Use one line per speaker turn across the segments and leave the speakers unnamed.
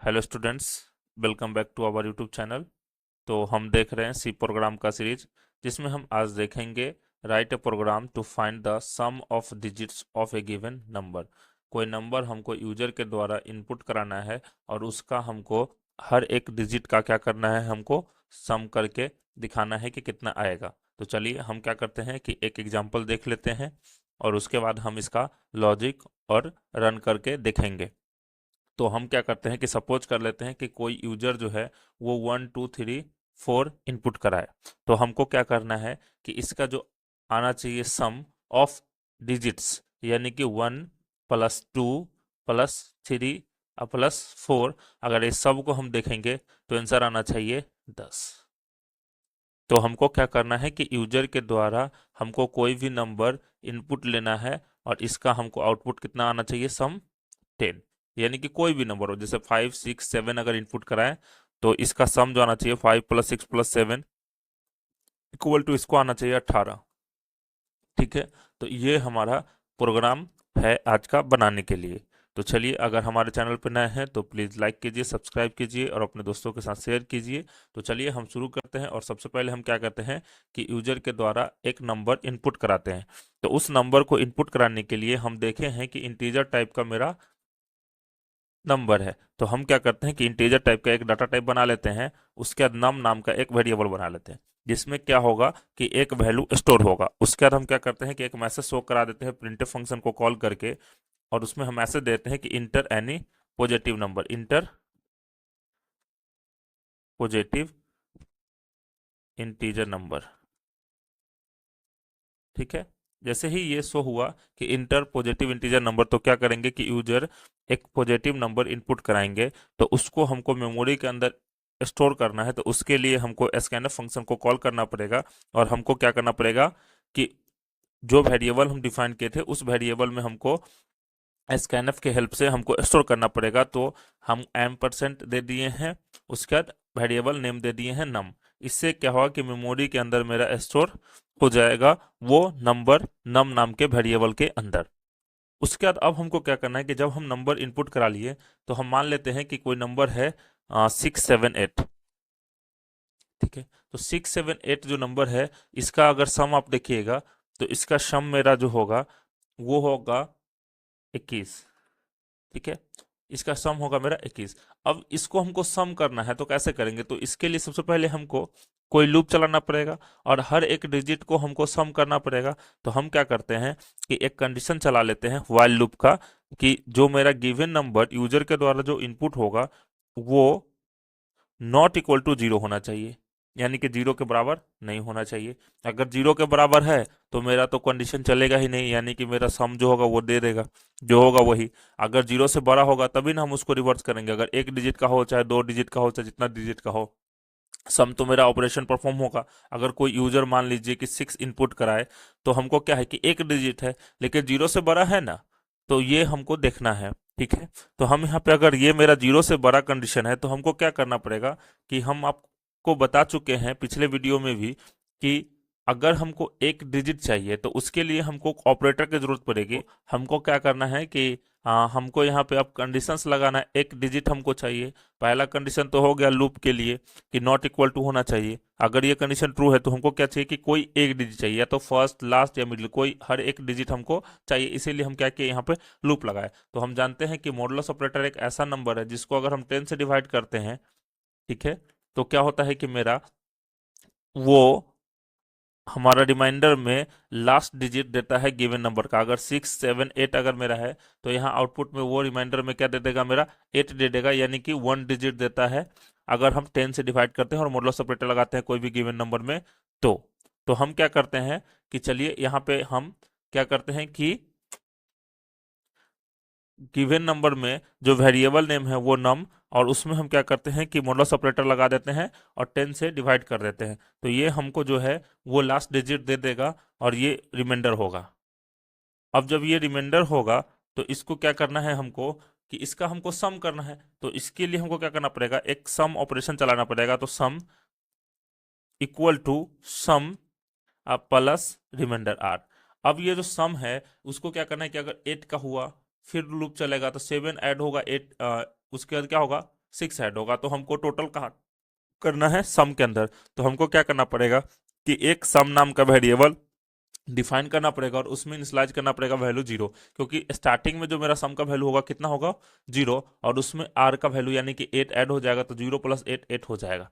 Hello students, welcome back to our YouTube channel. तो हम देख रहे हैं सी प्रोग्राम का सीरीज, जिसमें हम आज देखेंगे write a program to find the sum of digits of a given number. कोई नंबर हमको यूजर के द्वारा इनपुट कराना है और उसका हमको हर एक डिजिट का क्या करना है, हमको सम करके दिखाना है कि कितना आएगा। तो चलिए हम क्या करते हैं कि एक एग्जांपल देख लेते हैं और उसके बाद हम इसका लॉजिक और रन करके देखेंगे। तो हम क्या करते हैं कि सपोज कर लेते हैं कि कोई यूजर जो है वो 1 2 3 4 इनपुट कराए। तो हमको क्या करना है कि इसका जो आना चाहिए सम ऑफ डिजिट्स, यानी कि 1 + 2 + 3 + 4, अगर इस सब को हम देखेंगे तो आंसर आना चाहिए 10। तो हमको क्या करना है कि यूजर के द्वारा हमको कोई भी नंबर इनपुट लेना है और इसका हमको आउटपुट कितना आना चाहिए, सम 10। यानी कि कोई भी नंबर हो, जैसे 5 6 7 अगर इनपुट कराएं तो इसका सम जो आना चाहिए 5 + 6 + 7 इक्वल टू इसको आना चाहिए 18। ठीक है, तो ये हमारा प्रोग्राम है आज का बनाने के लिए। तो चलिए, अगर हमारे चैनल पर नए हैं तो प्लीज़ लाइक कीजिए, सब्सक्राइब कीजिए और अपने दोस्तों के साथ शेयर कीजिए। तो चलिए हम शुरू करते हैं और सबसे पहले हम क्या करते हैं कि यूजर के द्वारा एक नंबर इनपुट कराते हैं। तो उस नंबर को इनपुट कराने के लिए हम देखे हैं कि इंटीजर टाइप का मेरा नंबर है। तो हम क्या करते हैं कि इंटीजर टाइप का एक डाटा टाइप बना लेते हैं, उसके बाद नम नाम का एक वेरिएबल बना लेते हैं, जिसमें क्या होगा कि एक वैल्यू स्टोर होगा। उसके बाद हम क्या करते हैं कि एक मैसेज शो करा देते हैं प्रिंटफ फंक्शन को कॉल करके, और उसमें हम मैसेज देते हैं कि inter any positive number, inter positive integer number. ठीक है, जैसे ही ये शो हुआ कि इंटर पॉजिटिव इंटीजर नंबर, तो क्या करेंगे कि यूजर एक पॉजिटिव नंबर इनपुट कराएंगे। तो उसको हमको मेमोरी के अंदर स्टोर करना है, तो उसके लिए हमको स्कैनफ फंक्शन को कॉल करना पड़ेगा और हमको क्या करना पड़ेगा कि जो वेरिएबल हम डिफाइन किए थे उस वेरिएबल में हमको स्कैनफ के हेल्प से हमको स्टोर करना पड़ेगा। तो हम m% दे दिए हैं, उसके बाद वेरिएबल नेम दे दिए हैं नम। इससे क्या होगा कि मेमोरी के अंदर मेरा स्टोर हो जाएगा वो नंबर नम नाम के वेरिएबल के अंदर। उसके बाद अब हमको क्या करना है कि जब हम नंबर इनपुट करा लिए, तो हम मान लेते हैं कि कोई नंबर है 6 7 8। ठीक है, तो 6 7 8 जो नंबर है, इसका अगर सम आप देखिएगा तो इसका सम मेरा जो होगा वो होगा 21। ठीक है, इसका सम होगा मेरा 21। अब इसको हमको सम करना है, तो कैसे करेंगे? तो इसके लिए सबसे पहले हमको कोई लूप चलाना पड़ेगा और हर एक डिजिट को हमको सम करना पड़ेगा। तो हम क्या करते हैं कि एक कंडीशन चला लेते हैं व्हाइल लूप का, कि जो मेरा गिवन नंबर यूजर के द्वारा जो इनपुट होगा वो नॉट इक्वल टू 0 होना चाहिए, यानी कि 0 के बराबर नहीं होना चाहिए। अगर 0 के बराबर है तो मेरा तो कंडीशन चलेगा ही नहीं, यानी कि मेरा सम जो होगा वो दे देगा, जो होगा वही। अगर 0 से बड़ा होगा तभी ना हम उसको रिवर्स करेंगे। अगर एक डिजिट का हो, चाहे 2 डिजिट का हो, चाहे जितना डिजिट का हो, सम तो मेरा ऑपरेशन परफॉर्म होगा। अगर कोई यूजर मान लीजिए कि 6 इनपुट कराए, तो हमको क्या है कि एक डिजिट है लेकिन 0 से बड़ा है ना, तो ये हमको देखना है। ठीक है, तो हम यहाँ पे अगर ये मेरा 0 से बड़ा कंडीशन है, तो हमको क्या करना पड़ेगा कि हम आपको बता चुके हैं पिछले वीडियो में भी कि अगर हमको एक डिजिट चाहिए तो उसके लिए हमको ऑपरेटर की जरूरत पड़ेगी। हमको क्या करना है कि हमको यहाँ पे अब कंडीशंस लगाना है। एक डिजिट हमको चाहिए। पहला कंडीशन तो हो गया लूप के लिए कि नॉट इक्वल टू होना चाहिए। अगर ये कंडीशन ट्रू है तो हमको क्या चाहिए कि कोई एक डिजिट चाहिए, या तो फर्स्ट, लास्ट या मिडिल, कोई हर एक डिजिट हमको चाहिए। इसीलिए हम क्या किए, यहाँ पे लूप लगाए। तो हम जानते हैं कि मॉडुलस ऑपरेटर एक ऐसा नंबर है जिसको अगर हम 10 से डिवाइड करते हैं, ठीक है, तो क्या होता है कि मेरा वो हमारा रिमाइंडर में लास्ट डिजिट देता है गिवन नंबर का। अगर 6 7 8 अगर मेरा है, तो यहाँ आउटपुट में वो रिमाइंडर में क्या दे देगा, मेरा 8 दे देगा, यानी कि 1 डिजिट देता है अगर हम 10 से डिवाइड करते हैं और मॉडुलस ऑपरेटर लगाते हैं कोई भी गिवन नंबर में। तो हम क्या करते हैं कि चलिए यहाँ पे हम क्या करते हैं कि गिवन नंबर में जो वेरिएबल नेम है वो नम, और उसमें हम क्या करते हैं कि मॉडुलस ऑपरेटर लगा देते हैं और 10 से डिवाइड कर देते हैं। तो ये हमको जो है वो लास्ट डिजिट दे देगा और ये रिमाइंडर होगा। अब जब ये रिमाइंडर होगा तो इसको क्या करना है हमको कि इसका हमको सम करना है। तो इसके लिए हमको क्या करना पड़ेगा, एक सम ऑपरेशन चलाना पड़ेगा। तो sum equal to sum plus remainder R. अब ये जो सम है उसको क्या करना है कि अगर 8 का हुआ, फिर लूप चलेगा तो 7 ऐड होगा 8, उसके बाद क्या होगा 6 ऐड होगा, तो हमको टोटल कहाँ करना है, सम के अंदर। तो हमको क्या करना पड़ेगा कि एक सम नाम का वेरिएबल डिफाइन करना पड़ेगा और उसमें इनिशियलाइज करना पड़ेगा वैल्यू 0, क्योंकि स्टार्टिंग में जो मेरा सम का वैल्यू होगा कितना होगा 0, और उसमें आर का वैल्यू यानी कि 8 ऐड हो जाएगा, तो 0 + 8 8 हो जाएगा।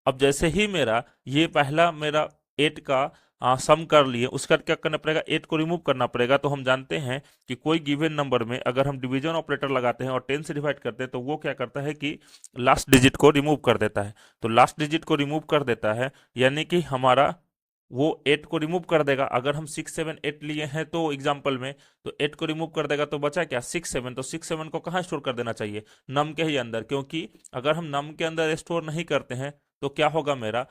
अब जैसे ही मेरा ये पहला मेरा 8 का सम कर लिए, उसका क्या करना पड़ेगा, 8 को रिमूव करना पड़ेगा। तो हम जानते हैं कि कोई गिवन नंबर में अगर हम डिवीजन ऑपरेटर लगाते हैं और 10 से डिवाइड करते हैं तो वो क्या करता है कि लास्ट डिजिट को रिमूव कर देता है। तो लास्ट डिजिट को रिमूव कर देता है यानी कि हमारा वो 8 को रिमूव कर देगा। अगर हम 6 7 8 लिए हैं तो एग्जाम्पल में, तो 8 को रिमूव कर देगा तो बचा क्या 6 7। तो 6 7 को कहाँ स्टोर कर देना चाहिए, नम के ही अंदर, क्योंकि अगर हम नम के अंदर स्टोर नहीं करते हैं तो क्या होगा मेरा,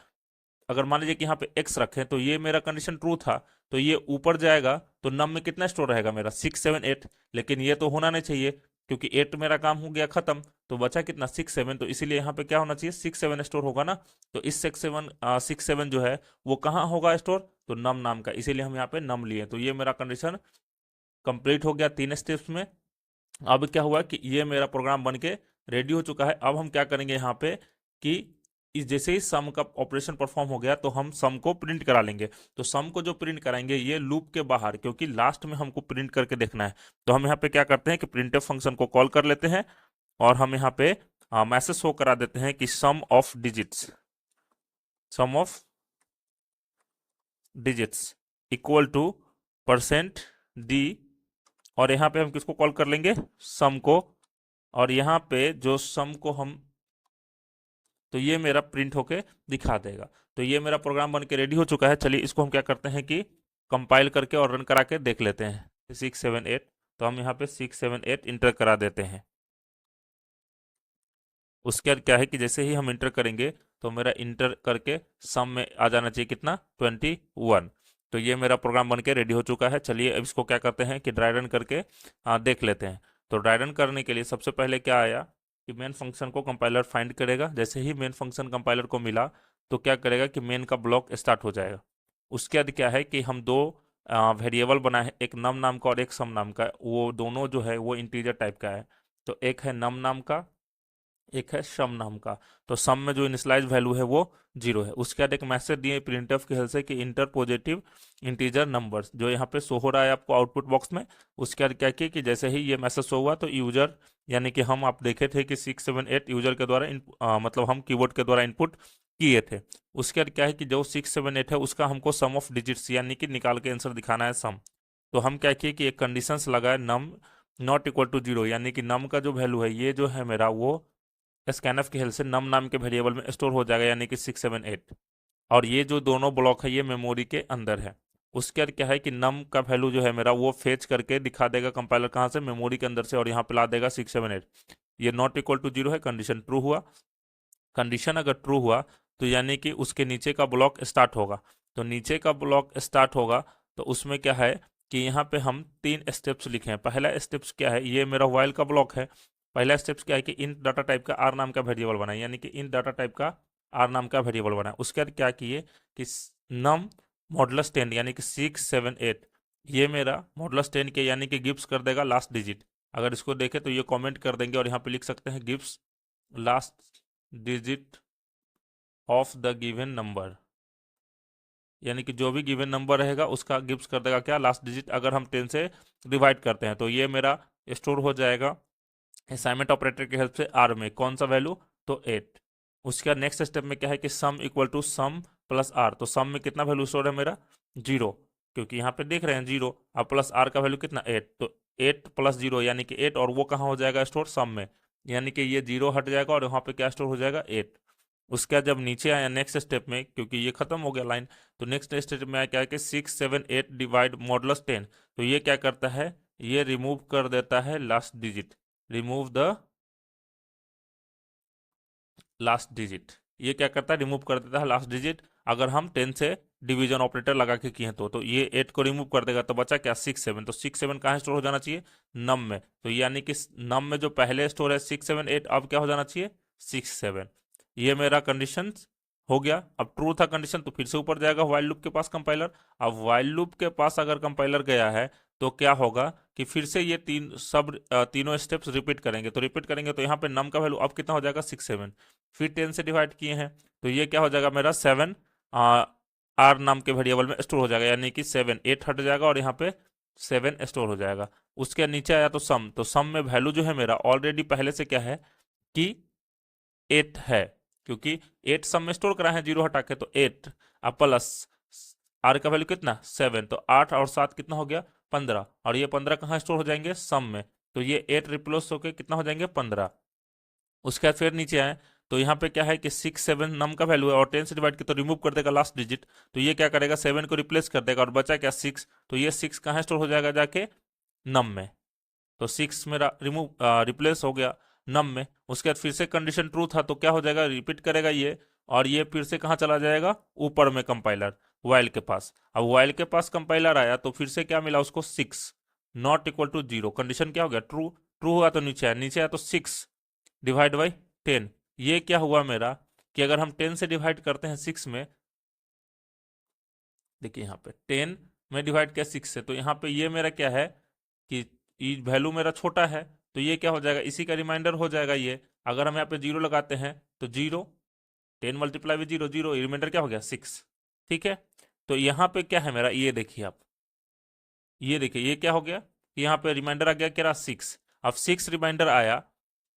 अगर मान लीजिए कि यहाँ पे x रखें तो ये मेरा कंडीशन ट्रू था, तो ये ऊपर जाएगा तो नम में कितना स्टोर रहेगा मेरा 6 7 8, लेकिन ये तो होना नहीं चाहिए क्योंकि 8 मेरा काम हो गया खत्म, तो बचा कितना 6 7। तो इसीलिए यहाँ पे क्या होना चाहिए 6 7 स्टोर होगा ना। तो इस 6 7 जो है वो कहाँ होगा स्टोर, तो नम नाम का, इसीलिए हम यहाँ पे नम लिए। तो ये मेरा कंडीशन कंप्लीट हो गया 3 स्टेप्स में। अब क्या हुआ कि ये मेरा प्रोग्राम बन के रेडी हो चुका है। अब हम क्या करेंगे यहाँ पे कि जैसे ही सम का ऑपरेशन परफॉर्म हो गया तो हम सम को प्रिंट करा लेंगे। तो सम को जो प्रिंट कराएंगे ये लूप के बाहर, क्योंकि लास्ट में हमको प्रिंट करके देखना है। तो हम यहाँ पे क्या करते हैं कि प्रिंटफ फंक्शन को कॉल कर लेते हैं और हम यहाँ पे मैसेज शो करा देते हैं कि sum of digits equal to %d, और यहाँ पे हम किसको कॉल कर लेंगे, सम को। और यहाँ पे जो सम को हम, तो ये मेरा प्रिंट होके दिखा देगा। तो ये मेरा प्रोग्राम बन के रेडी हो चुका है। चलिए इसको हम क्या करते हैं कि कंपाइल करके और रन करा के देख लेते हैं। 6 7 8, तो हम यहाँ पे 6 7 8 इंटर करा देते हैं। उसके बाद क्या है कि जैसे ही हम इंटर करेंगे तो मेरा इंटर करके सम में आ जाना चाहिए कितना 21। तो ये मेरा प्रोग्राम बन के रेडी हो चुका है। चलिए अब इसको क्या करते हैं कि ड्राई रन करके देख लेते हैं। तो ड्राई रन करने के लिए सबसे पहले क्या आया कि मेन फंक्शन को कंपाइलर फाइंड करेगा। जैसे ही मेन फंक्शन कंपाइलर को मिला तो क्या करेगा कि मेन का ब्लॉक स्टार्ट हो जाएगा। उसके बाद क्या है कि हम दो वेरिएबल बनाए हैं, एक नम नाम का और एक सम नाम का। वो दोनों जो है वो इंटीजर टाइप का है। तो एक है नम नाम का, एक है सम नाम का। तो सम में जो इनिशियलाइज वैल्यू है वो 0 है। उसके बाद एक मैसेज दिए प्रिंटफ की हेल्प से कि इंटर पॉजिटिव इंटीजर नंबर्स, जो यहाँ पे शो हो रहा है आपको आउटपुट बॉक्स में। उसके बाद क्या किया कि जैसे ही ये मैसेज शो हुआ तो यूजर, यानी कि हम आप देखे थे कि 6 7 8 यूजर के द्वारा मतलब हम कीबोर्ड के द्वारा इनपुट किए थे। उसके बाद क्या है कि जो 6 7 8 है उसका हमको सम ऑफ डिजिट्स यानी कि निकाल के आंसर दिखाना है सम। तो हम क्या किए कि एक कंडीशंस लगाए नम नॉट इक्वल टू 0, यानी कि नम का जो वैल्यू है ये जो है मेरा वो स्कैनफ की हेल्प से नम नाम के वेरिएबल में स्टोर हो जाएगा, यानी कि 6 7 8। और ये जो दोनों ब्लॉक है ये मेमोरी के अंदर है। उसके बाद क्या है कि नम का वैल्यू जो है मेरा वो फेच करके दिखा देगा कंपाइलर कहाँ से, मेमोरी के अंदर से, और यहाँ पे ला देगा 6 7 8। ये नॉट इक्वल टू 0 है, कंडीशन ट्रू हुआ। कंडीशन अगर ट्रू हुआ तो यानी कि उसके नीचे का ब्लॉक स्टार्ट होगा। तो नीचे का ब्लॉक स्टार्ट होगा तो उसमें क्या है कि यहाँ पे हम 3 स्टेप्स लिखे हैं। पहला स्टेप्स क्या है, ये मेरा व्हाइल का ब्लॉक है। पहला स्टेप्स क्या है कि इन डाटा टाइप का आर नाम का वेरिएबल बनाए, यानी कि इन डाटा टाइप का आर नाम का वेरिएबल बनाए। उसके बाद क्या किए कि नम मॉडुलस 10 यानी कि 6 7 8, ये मेरा मॉडुलस 10 के यानी कि गिव्स कर देगा लास्ट डिजिट। अगर इसको देखें तो ये कमेंट कर देंगे और यहाँ पे लिख सकते हैं gives last digit of the given number, यानी कि जो भी गिवन नंबर रहेगा उसका गिव्स कर देगा क्या लास्ट डिजिट। अगर हम 10 से डिवाइड करते हैं तो ये मेरा स्टोर हो जाएगा असाइनमेंट ऑपरेटर की हेल्प से आर में, कौन सा वैल्यू, तो 8। उसके बाद नेक्स्ट स्टेप में क्या है कि sum equal to sum plus R. तो सम में कितना वैल्यू स्टोर है मेरा 0, क्योंकि यहाँ पे देख रहे हैं 0। अब प्लस आर का वैल्यू कितना 8, तो 8 + 0 यानी कि 8, और वो कहाँ हो जाएगा स्टोर सम में, यानी कि ये 0 हट जाएगा और यहाँ पे क्या स्टोर हो जाएगा 8। उसके बाद जब नीचे आया नेक्स्ट स्टेप में, क्योंकि ये खत्म हो गया लाइन, तो नेक्स्ट स्टेप में आया क्या है कि 6 7 8 डिवाइड मॉडुलस 10। तो ये क्या करता है, ये रिमूव कर देता है last digit, remove the last digit. ये क्या करता है, रिमूव कर देता है लास्ट डिजिट। अगर हम 10 से डिवीजन ऑपरेटर लगा के किए तो ये 8 को रिमूव कर देगा, तो बचा क्या 6 7। तो 6 7 कहाँ स्टोर हो जाना चाहिए, नम में। तो यानी कि नम में जो पहले स्टोर है 6 7 8, अब क्या हो जाना चाहिए 6 7। ये मेरा कंडीशन हो गया। अब ट्रू था कंडीशन तो फिर से ऊपर जाएगा व्हाइल लूप के पास कंपाइलर। अब व्हाइल लूप के पास अगर कंपाइलर गया है तो क्या होगा कि फिर से ये तीनों स्टेप्स रिपीट करेंगे। तो रिपीट करेंगे तो यहाँ पे नम का वैल्यू अब कितना हो जाएगा 6 7। फिर 10 से डिवाइड किए हैं तो ये क्या हो जाएगा मेरा 7 आर नाम के वेरिएबल में स्टोर हो जाएगा, यानी कि 7 8 हट जाएगा और यहाँ पे 7 स्टोर हो जाएगा। उसके नीचे आया तो सम में वैल्यू जो है मेरा ऑलरेडी पहले से क्या है कि 8 है, क्योंकि 8 सम में स्टोर करा है 0 हटा के, तो 8 अब प्लस आर का वैल्यू कितना 7, तो 8 और 7 कितना हो गया 15, और ये 15 कहाँ स्टोर हो जाएंगे सम में, तो ये 8 रिप्लेस होके कितना हो जाएंगे 15। उसके बाद फिर नीचे आए तो यहाँ पे क्या है कि 6 7 नम का वैल्यू है और 10 से डिवाइड किया तो रिमूव कर देगा लास्ट डिजिट, तो ये क्या करेगा 7 को रिप्लेस कर देगा और बचा क्या 6, तो ये 6 कहाँ स्टोर हो जाएगा जाके नम में, तो 6 मेरा रिप्लेस हो गया नम में। उसके बाद फिर से कंडीशन ट्रू था तो क्या हो जाएगा रिपीट करेगा ये, और ये फिर से कहाँ चला जाएगा ऊपर में कंपाइलर वाइल के पास। अब वाइल के पास कंपाइलर आया तो फिर से क्या मिला उसको 6 नॉट इक्वल टू 0, कंडीशन क्या हो गया ट्रू, ट्रू हुआ तो नीचे आया तो 6 डिवाइड बाई 10। ये क्या हुआ मेरा कि अगर हम 10 से डिवाइड करते हैं 6 में, देखिए यहाँ पे 10 में डिवाइड किया 6 से, तो यहाँ पे ये मेरा क्या है कि वैल्यू मेरा छोटा है, तो ये क्या हो जाएगा इसी का रिमाइंडर हो जाएगा ये। अगर हम यहाँ पे 0 लगाते हैं तो 0 10 मल्टीप्लाई विद 0 0, रिमाइंडर क्या हो गया 6। ठीक है, तो यहाँ पे क्या है मेरा ये देखिए आप, ये देखिए ये क्या हो गया कि यहाँ पे रिमाइंडर आ गया क्या 6। अब 6 रिमाइंडर आया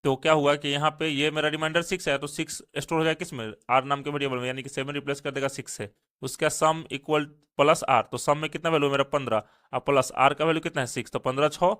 तो क्या हुआ कि यहाँ पे ये मेरा रिमाइंडर 6 है, तो 6 स्टोर हो जाएगा किस में आर नाम के वेरिएबल में, यानी कि 7 रिप्लेस कर देगा 6 से। उसका सम इक्वल प्लस आर, तो सम में कितना वैल्यू मेरा 15, अब प्लस आर का वैल्यू कितना है 6, तो 15 6